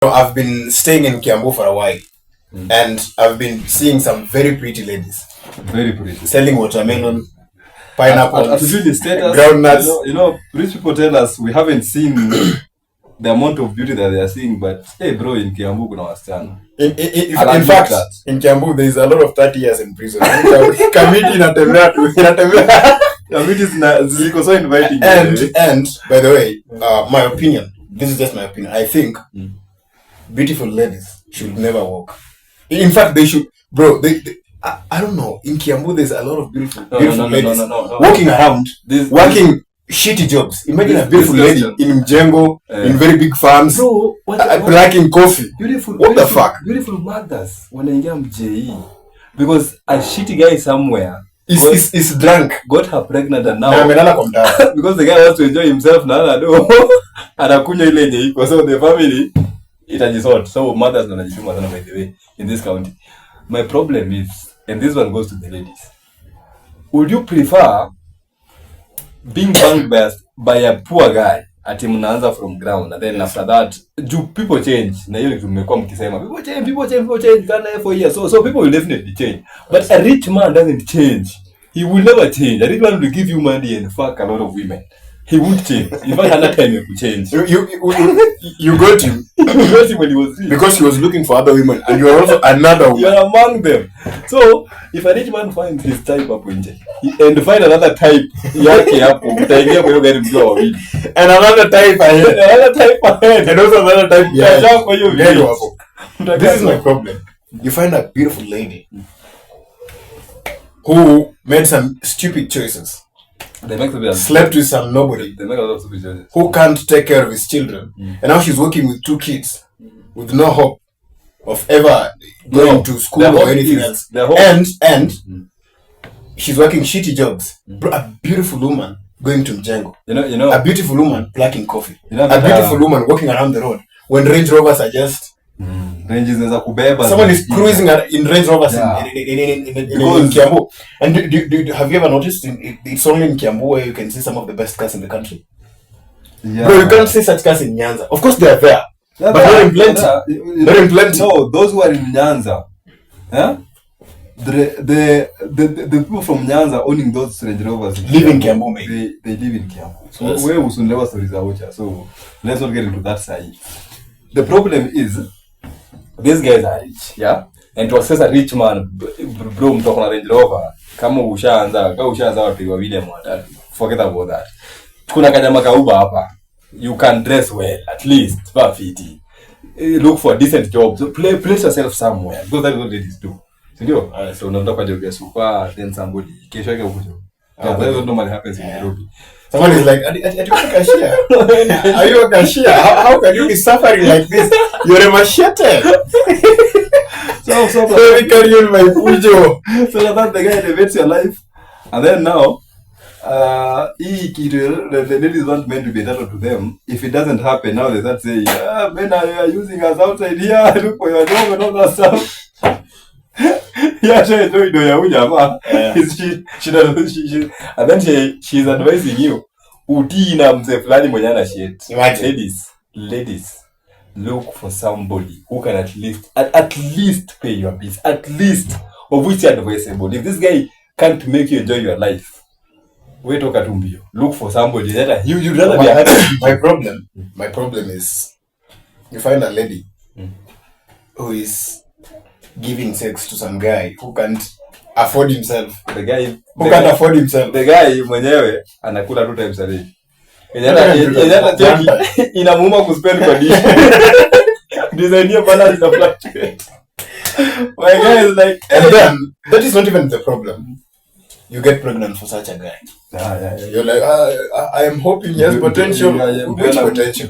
I've been staying in Kiambu for a while, and I've been seeing some very pretty ladies. Very pretty. Selling watermelon, pineapples, the status, groundnuts. Rich people tell us we haven't seen the amount of beauty that they are seeing, but hey bro, in Kiambu kuna wasichana. In fact, in Kiambu there is a lot of 30 years in prison. Kamiti inatembea tu, Kamiti ziko so inviting. And by the way, my opinion, this is just my opinion. I think beautiful ladies should never walk. In fact, they should, bro. I don't know. In Kiambu, there's a lot of beautiful ladies walking around, working shitty jobs. Imagine a beautiful lady in Mjengo, in very big farms, plucking coffee. What the fuck? Beautiful mothers wanaingia mjei because a shitty guy somewhere is drunk, got her pregnant, and now because the guy wants to enjoy himself na anakunywa ile yenye iko, so the family itajisort. So mothers wanajituma sana by the way in this county. My problem is, and this one goes to the ladies, would you prefer being banged by a poor guy ati mnaanza from ground, and then after that people change, na hiyo tumekuwa mkisema people change kana for years, so people will definitely change, but a rich man doesn't change. He will never change. A rich man will give you money and fuck a lot of women. He won't change. In fact, another time he could change. You got him. You got him when he was rich. Because he was looking for other women, and you are also another woman. You are among them. So, if a rich man finds his type hapo nje, and find another type yake hapo, utaingia kwa hiyo gari mkiwa wawili. And another type ahead. And also another type behind. Kwa hiyo gari hapo. This is my problem. You find a beautiful lady who made some stupid choices. Slept with some nobody. They make a lot of stupid choices. Who can't take care of his children. And now she's working with 2 kids with no hope of ever going to school or anything else. And she's working shitty jobs. A beautiful woman going to Mjengo. You know, a beautiful woman plucking coffee. A beautiful woman walking around the road when Range Rovers are just someone is cruising in Range Rovers in Kiambu. And have you ever noticed it's only in Kiambu where you can see some of the best cars in the country? Yeah. Bro, you can't see such cars in Nyanza. Of course they are there. But not in plenty. Not in plenty. No, those who are in Nyanza, the people from Nyanza owning those Range Rovers live in Kiambu, maybe. They live in Kiambu. So yes. Where usunlewa stories are ucha. So let's not get into that side. The problem is, these guys are rich, yeah? And to access a rich man, bro, mtoko na Range Rover, kama ushaanza watu wawili ama watatu, forget about that. Kuna kanyama kauba hapa. You can dress well, at least, fiti. Look for a decent job. So place yourself somewhere. Because that's what ladies do. Sindio? So unataka kwa job ya super, then somebody, kesho yake ukujo. That's what normally happens in Nairobi. Someone is like, are you a cashier? Are you a cashier? How can you be suffering like this? You're a machete. So let me carry on my pujo. So that the guy elevates your life. And then now, the ladies weren't meant to be entitled to them. If it doesn't happen, now they start saying, men are using us outside here, look for your job and all that stuff. Yeah, she and then she's advising you utii na mzee fulani mwenye ana shit. Ladies, look for somebody who can at least pay your bills, at least, of which are advisable. If this guy can't make you enjoy your life, wait okatumbio. Look for somebody that you'd rather be a my problem is you find a lady who is giving sex to some guy who can't afford himself. The guy who can't afford himself. The guy mwenyewe anakula 2 times a day. Inamuuma kuspend kwa dish. Design hiyo balance ina fluctuate. My guy is like, and then that is not even the problem. You get pregnant for such a guy. Yeah. You're like, I am hoping he has potential. Which potential?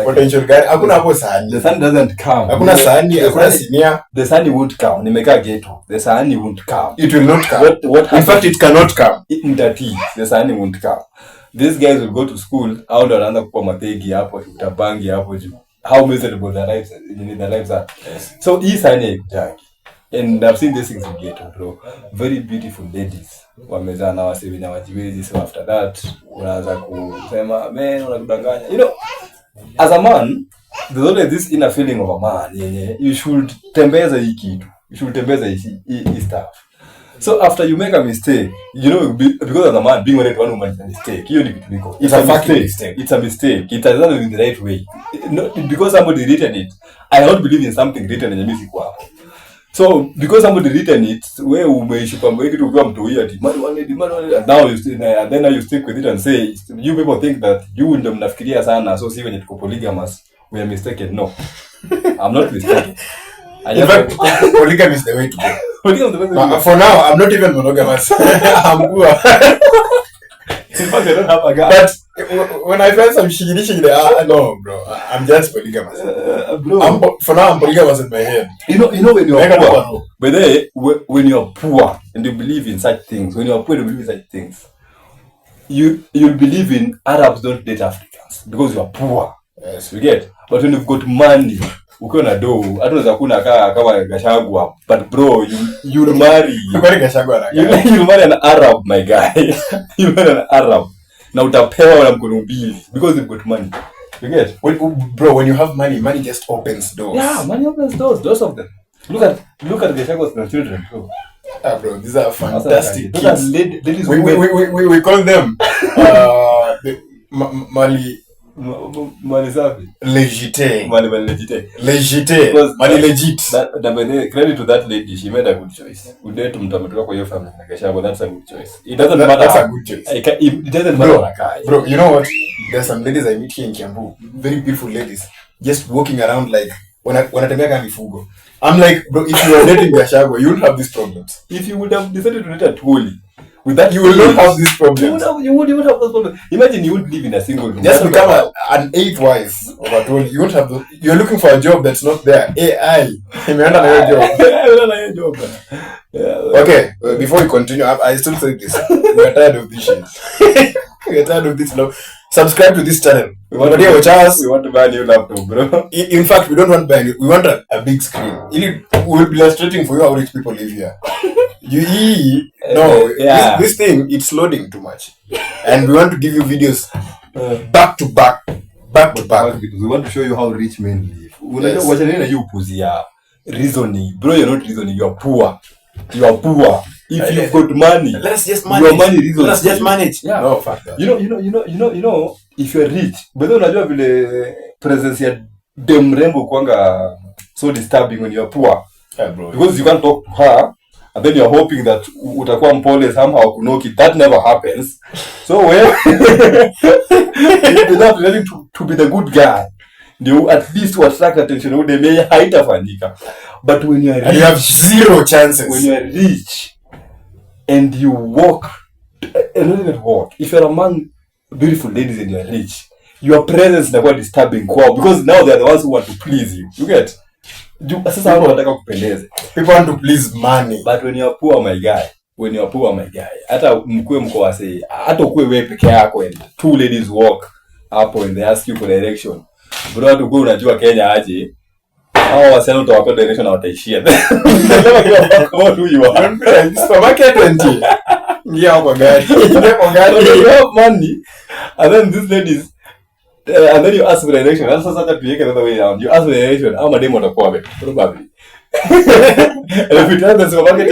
Potential guy. Hakuna hapo sahani. The sun doesn't come. Hakuna sahani, hakuna sinia. The sun won't come. Nimekaa ghetto. The sun won't come. It will not come. What in fact, it cannot come. The sun won't come. These guys will go to school. How do wanaanza kuwa mategi hapo, utabangi hapo juu. How miserable their lives are. Yes. So hii sahani haikujangi. And I've seen these things in ghetto, bro. Very beautiful ladies. Wamezaa na wasewi na wajiwezi. So after that, unaanza kusema, man, unakudanganya. You know, as a man, there's always this inner feeling of a man, you should tembeza hii kitu. You should tembeza hii stuff. So after you make a mistake, because as a man, being married to one woman is a mistake. It's a fucking mistake. It's a mistake. It has not been the right way. Because somebody written it, I don't believe in something written in the music work. So because somebody written it, where umeishi kwamba kitu ukiwa mtu huyu ati and now you stick with it and say you people think that you ndio mnafikiria sana, so si wenye tuko polygamous, we are mistaken. No, I'm not mistaken. In fact, polygamy is the way to go. For now, I'm not even monogamous. I'm poor. In fact, I don't have a guy. But when I find some shiggy there, no, bro. I'm just polygamous. Bro. For now, I'm polygamous in my head. You know when you're poor. But then, when you're poor and you believe in such things, when you're poor and you believe in such things, you'll believe in Arabs don't date Africans because you're poor. Yes. You get? But when you've got money, ukiwa na do, hata unaweza kuna kama Gachagua, but bro, you'll marry. You'll marry an Arab, my guy. You'll marry an Arab. Na utapewa na mkono mbili because you've got money. You get? Bro, when you have money just opens doors. Yeah, money opens doors of them. Look at Gachagua's children, bro. Bro, these are fantastic kids. Ladies we call them Mali safi. Legit. Mali legit. Mali legit. Credit to that lady, she made a good choice. Udate mtametoka kwa hiyo family na Gachagua, that's a good choice. It doesn't matter. That's a good choice. It doesn't matter. Bro, you know what? There's some ladies I meet here in Kiambu, very beautiful ladies, just walking around like wanatembea kama mifugo. I'm like, bro, if you are dating Gachagua, you won't have these problems. If you would have decided to date a Twoli, with that you will not have these problems. You won't have those problems. Imagine you won't live in a single room. Just become an 8th wife of a Twoli. You won't have those. You're looking for a job that's not there. AI. Imeenda na hiyo job. Okay, before we continue, I still say this. We are tired of this shit. We are tired of this now. Subscribe to this channel. We want to buy a new laptop, bro. In fact, we don't want to buy a new. We want a big screen. We will be illustrating for you how rich people live here. This thing, it's loading too much. And we want to give you videos back to back. We want to show you how rich men live. Yes. You reasoning. Bro, you're not reasoning. You're poor. If you've got money, let's just manage. Your money reasons. Let's just manage. Yeah. No, fuck that. You know, if you're rich, but then unajua vile presence ya dem rembo kwanga so disturbing when you're poor. Yeah, bro. Because you can't talk to her, and then you're hoping that utakuwa mpole somehow kunoki. That never happens. So well, you have learning to be the good guy. You at least to attract attention. Udeme haitafanyika. But when you are rich, and you have zero chances. When you are rich and you walk, and not even walk. If you're among beautiful ladies and you're rich, your presence is not disturbing kwao because now they are the ones who want to please you. You get? Sasa hapo wanataka kupendeza. People want to please money. But when you're poor, my guy, hata mkue mko wase, hata ukue wewe peke yako and two ladies walk hapo and they ask you for direction. Bro, hata ukue unajua Kenya aje. Hao wasema utawapa direction na wataishia. Kama tu you are. Supermarket 20. Ngia kwa gari. You have money and then these ladies and then you ask for direction. That's also that we get another way around. You ask for direction. How mademo atakuwa wapi? Probably. And if you tell the supermarket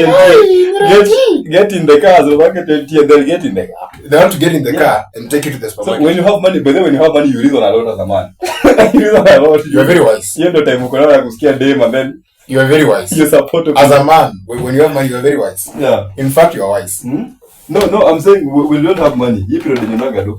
get in the car, supermarket and then get in the car. They want to get in the car and take you to the supermarket. So when you have money, but then when you have money, you reason a lot as a man. You reason a lot. You are very wise. You know time uko na kusikia dem and then you are very wise. You support as a man. When you have money, you are very wise. Yeah. In fact, you are wise. No, I'm saying we don't have money. If you don't know,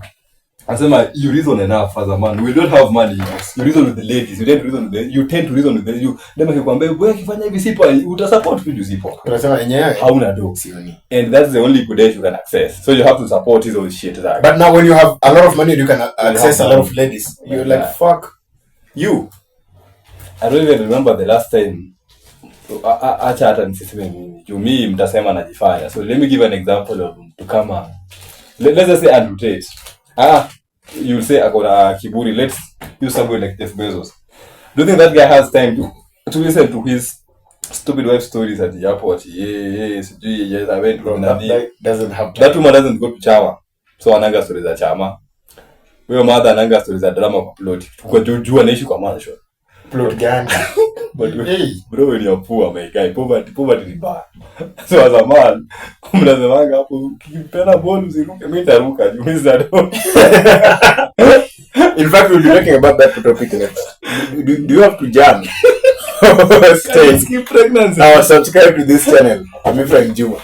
I say you reason enough as a man. We don't have money. You reason with the ladies. You tend to reason with them. You tend to reason with them. You dem akikwambia wewe kifanya hivi sipo, utasupport vitu sipo. Unasema yenyewe hauna do. Sioni. And that's the only potential you can access. So you have to support his own shit that. But now when you have a lot of money, you can access a lot of ladies. You're like fuck you. I don't even remember the last time. Acha hata nisiseme mimi. Mimi mtasema najifanya. So let me give an example of to come on. Let's just say Andrew Tate. You'll say akona kiburi. Let's use somebody like Jeff Bezos. Do you think that guy has time to listen to his stupid wife stories at the airport? Yes, I went to that doesn't have time. That woman doesn't go to Chama. So ananga stories at Chama. Huyo mother ananga stories za drama kwa plot. Kwa juu anaishi kwa mansion. Plot gani? But hey, bro, when you're poor, my guy, poverty ni bad. So as a man, mnasemanga hapo ukipenda bonus iruke, mimi nitaruka juu mimi zado. In fact, we'll be talking about that topic next. Do you have to jam? Stay. Skip pregnancy. Subscribe to this channel. I'm Efraim Juma.